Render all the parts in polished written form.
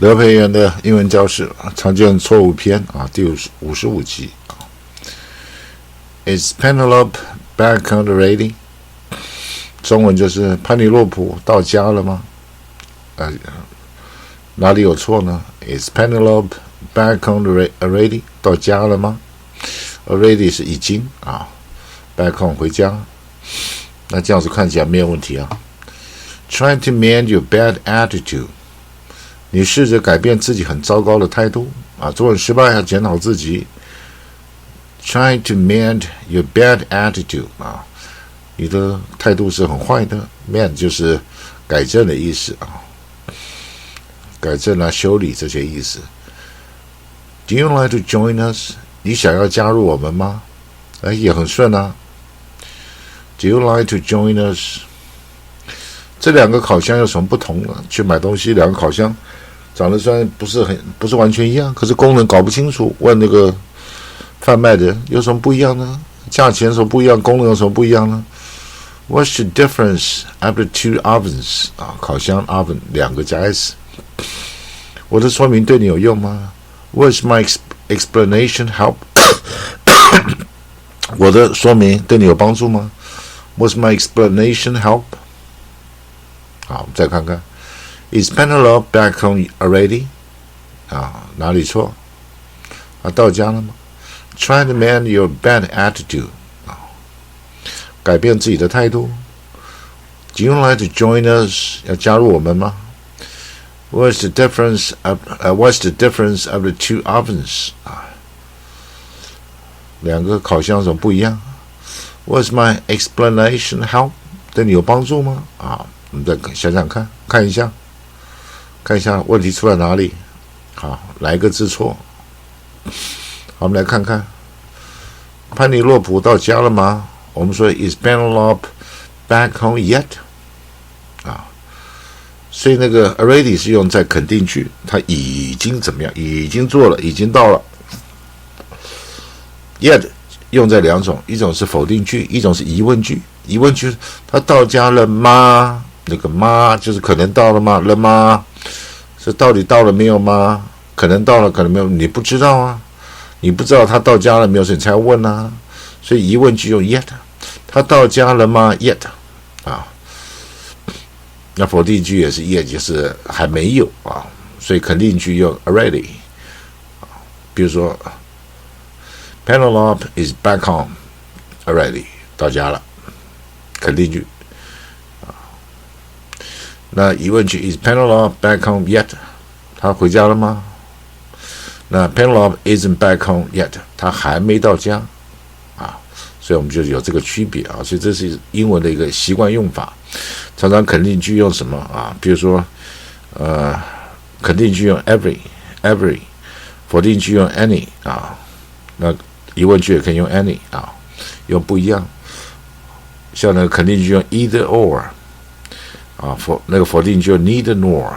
刘培元的英文教室常见错误篇第55集。Is Penelope back on the ready？ 中文就是潘尼洛普到家了吗？哪里有错呢？ Is Penelope back on the ready？ 到家了吗？ Already 是已经back home 回家，那这样子看起来没有问题啊。Try to mend your bad attitude， 你试着改变自己很糟糕的态度做人失败要检讨自己。Try to mend your bad attitude， 你的态度是很坏的。mend 就是改正的意思改正修理这些意思。Do you like to join us？ 你想要加入我们吗？也很顺啊。Do you like to join us？ 这两个烤箱有什么不同呢？去买东西，两个烤箱长得虽然不是完全一样，可是功能搞不清楚。问那个贩卖的人有什么不一样呢？价钱有什么不一样？功能有什么不一样呢？ What's the difference of the two ovens？ 烤箱 oven 两个加 s。我的说明对你有用吗？ What's my explanation help？ 我的说明对你有帮助吗？ What's my explanation help？ 好，我们再看看 Is Penelope back home already？ 哪里错？到家了吗？ Try to mend your bad attitude， 改变自己的态度。 Do you like to join us？ 要加入我们吗？ What's the difference of the two ovens？ 两个烤箱有什么不一样？ What's my explanation help？ 对你有帮助吗？我们再想想看一下问题出在哪里。好，哪一个字错？好，我们来看看潘尼洛普到家了吗？我们说 Is Penelope back home yet？ 所以那个 already 是用在肯定句，它已经怎么样？已经做了，已经到了。yet 用在两种，一种是否定句，一种是疑问句。疑问句，他到家了吗？那个吗就是可能到了吗？了吗？是到底到了没有吗？可能到了，可能没有，你不知道啊。你不知道他到家了没有，所以你才要问啊。所以疑问句用 yet， 他到家了吗 ？yet 那否定句也是 yet， 就是还没有所以肯定句用 already。比如说 Penelope is back home already， 到家了，肯定句。那疑问句 Is Penelope back home yet？ 他回家了吗？那 Penelope isn't back home yet， 他还没到家所以我们就有这个区别所以这是英文的一个习惯用法。常常肯定句用什么比如说肯定句用 every， 否定句用 any 那疑问句也可以用 any 用不一样。像那个肯定句用 either or那个否定句用 neither nor，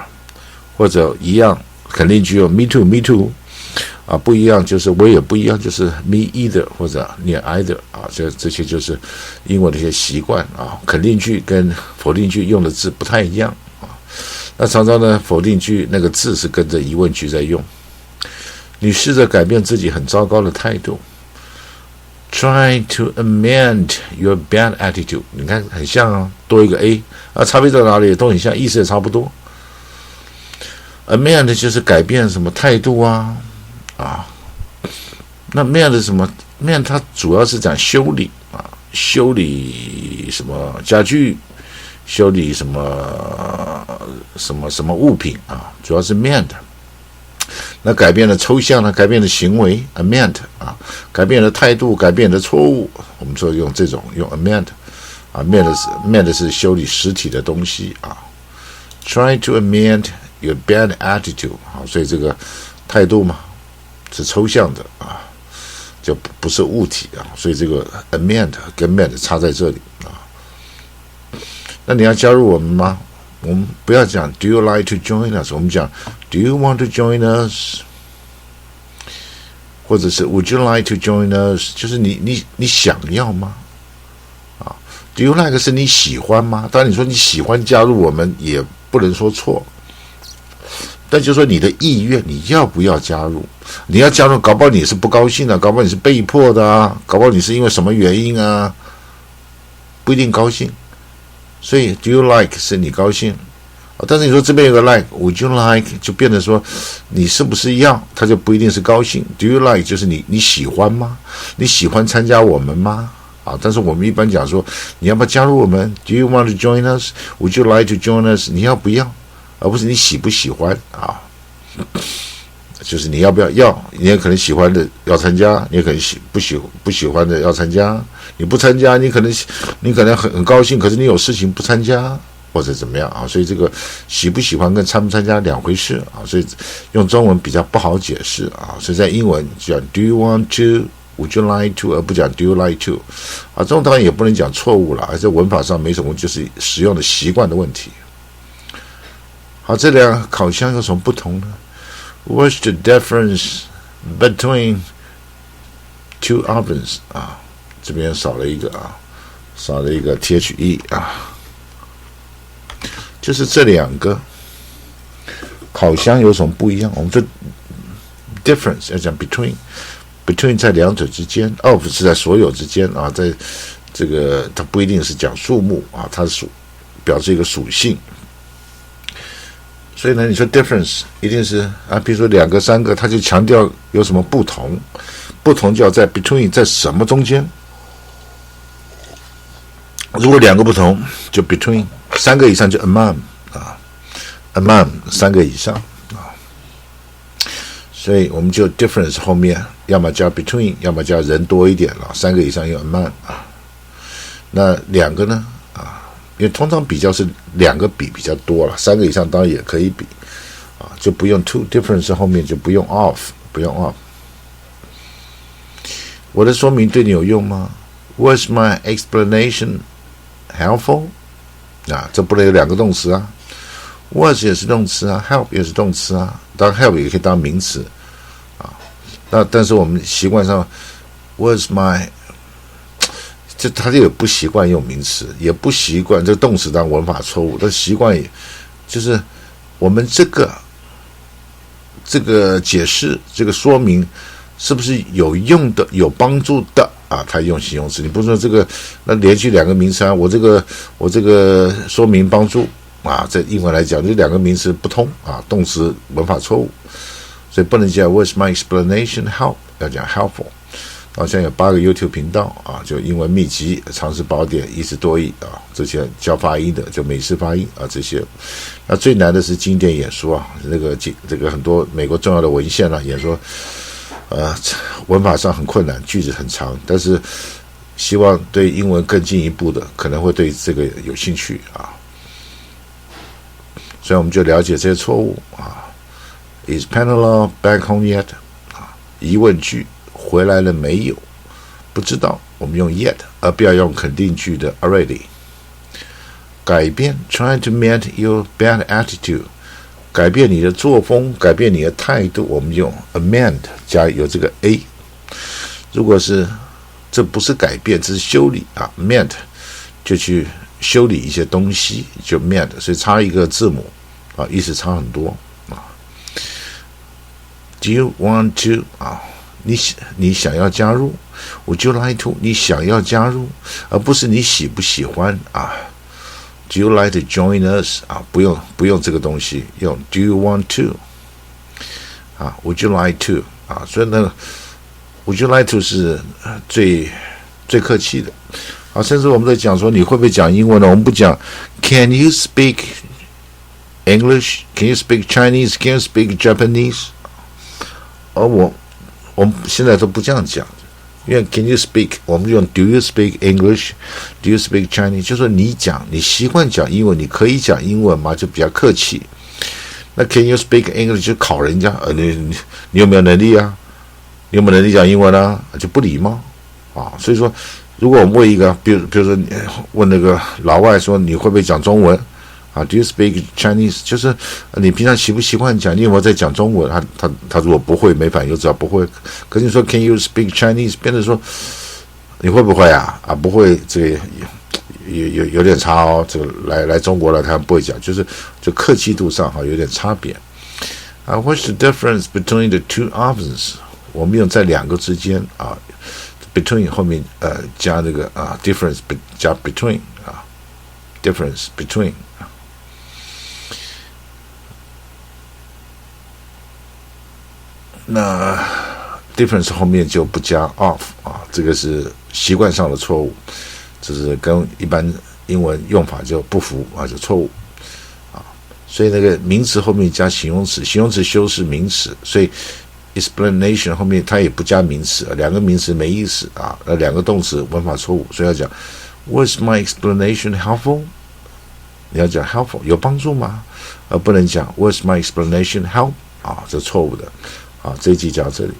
或者一样肯定句用 me too 不一样就是我也不一样，就是 me either 或者 neither 这些就是英文的一些习惯肯定句跟否定句用的字不太一样那常常呢否定句那个字是跟着疑问句在用。你试着改变自己很糟糕的态度。Try to amend your bad attitude， 你看很像多一个 a 差别在哪里？都很像，意思也差不多。amend 就是改变什么态度那 mend 什么 mend 它主要是讲修理修理什么家具，修理什么物品主要是 mend。那改变了抽象呢？改变了行为 amend 改变了态度，改变了错误，我们说用这种用 amend amend 是修理实体的东西Try to amend your bad attitude 所以这个态度嘛是抽象的就不是物体所以这个 amend 跟 mend 差在这里那你要加入我们吗？我们不要讲 Do you like to join us？ 我们讲 Do you want to join us？ 或者是 Would you like to join us？ 就是你想要吗？Do you like 是你喜欢吗？当然你说你喜欢加入我们也不能说错。但就是说你的意愿，你要不要加入？你要加入，搞不好你是不高兴的，搞不好你是被迫的啊，搞不好你是因为什么原因啊，不一定高兴。所以 do you like 是你高兴，但是你说这边有个 like，would you like 就变成说你是不是要，它就不一定是高兴。do you like 就是你喜欢吗？你喜欢参加我们吗？但是我们一般讲说你要不要加入我们 ？Do you want to join us? Would you like to join us? 你要不要，而不是你喜不喜欢啊？就是你要不要，你也可能喜欢的要参加，你也可能不喜欢的要参加。你不参加，你可能很高兴，可是你有事情不参加或者怎么样啊？所以这个喜不喜欢跟参不参加两回事啊。所以用中文比较不好解释啊。所以在英文讲 Do you want to? Would you like to? 而不讲 Do you like to? 这种当然也不能讲错误了，而且文法上没什么，就是使用的习惯的问题。好，这两个烤箱有什么不同呢？What's the difference between two ovens? 这边少了一个THE 就是这两个烤箱有什么不一样？我们说 difference 要讲 between 在两者之间 ，of 是在所有之间在这个它不一定是讲数目它是表示一个属性。所以呢，你说 difference 一定是比如说2个3个，它就强调有什么不同，不同就要在 between 在什么中间。如果2个不同，就 between 3个以上就 among among 3个以上所以我们就 difference 后面要么加 between， 要么加人多一点了，3个以上用 among 那2个呢因为通常比较是2个比较多了，3个以上当然也可以比就不用 to difference 后面就不用 of 我的说明对你有用吗？ Was my explanation helpful? 这不能有2个动词was 也是动词help 也是动词当然 help 也可以当名词但是我们习惯上 was my他就也不习惯用名词，也不习惯这个动词当文法错误，但习惯也就是我们这个解释这个说明是不是有用的有帮助的他用形容词，你不是说这个那连续2个名词我这个说明帮助在英文来讲这2个名词不通动词文法错误，所以不能讲 Was my explanation help， 要讲 helpful。现在有8个 YouTube 频道就英文秘籍、常识宝典、意思多义这些教发音的，就美式发音这些。那最难的是经典演说这个很多美国重要的文献演说文法上很困难，句子很长，但是希望对英文更进一步的可能会对这个有兴趣所以我们就了解这些错误Is Penelope back home yet? 疑问句回来了没有？不知道，我们用 yet， 而不要用肯定句的 already。改变 try to mend your bad attitude， 改变你的作风，改变你的态度，我们用 amend 加有这个 a。如果是这不是改变，这是修理mend 就去修理一些东西，就 mend， 所以差一个字母意思差很多Do you want to 你想要加入 Would you like to 你想要加入，而不是你喜不喜欢Do you like to join us 不用这个东西，用 Do you want to Would you like to 所以呢 Would you like to 是最客气的甚至我们在讲说你会不会讲英文呢？我们不讲 Can you speak English? Can you speak Chinese? Can you speak Japanese? 而我们现在都不这样讲，因为 Can you speak 我们用 Do you speak English? Do you speak Chinese? 就是说你习惯讲英文，你可以讲英文嘛，就比较客气。那 Can you speak English 就考人家你有没有能力你有没有能力讲英文就不礼貌所以说如果我们问一个比如说问那个老外说你会不会讲中文Do you speak Chinese？ 就是你平常习不习惯讲，你有没有在讲中文？他如果不会没反应就知道不会。可是你说 Can you speak Chinese？ 变成说你会不会不会，这个有点差这个来中国了他不会讲，就客气度上有点差别。What's the difference between the two options？ 我们用在两个之间啊 ，between 后面加那个difference 加 between difference between 那 difference 后面就不加 of 这个是习惯上的错误，这是跟一般英文用法就不符就错误所以那个名词后面加形容词，形容词修饰名词，所以 explanation 后面它也不加名词，两个名词没意思两个动词文法错误，所以要讲 Was my explanation helpful？ 你要讲 helpful 有帮助吗？不能讲 Was my explanation help？ 这错误的这一集讲到这里。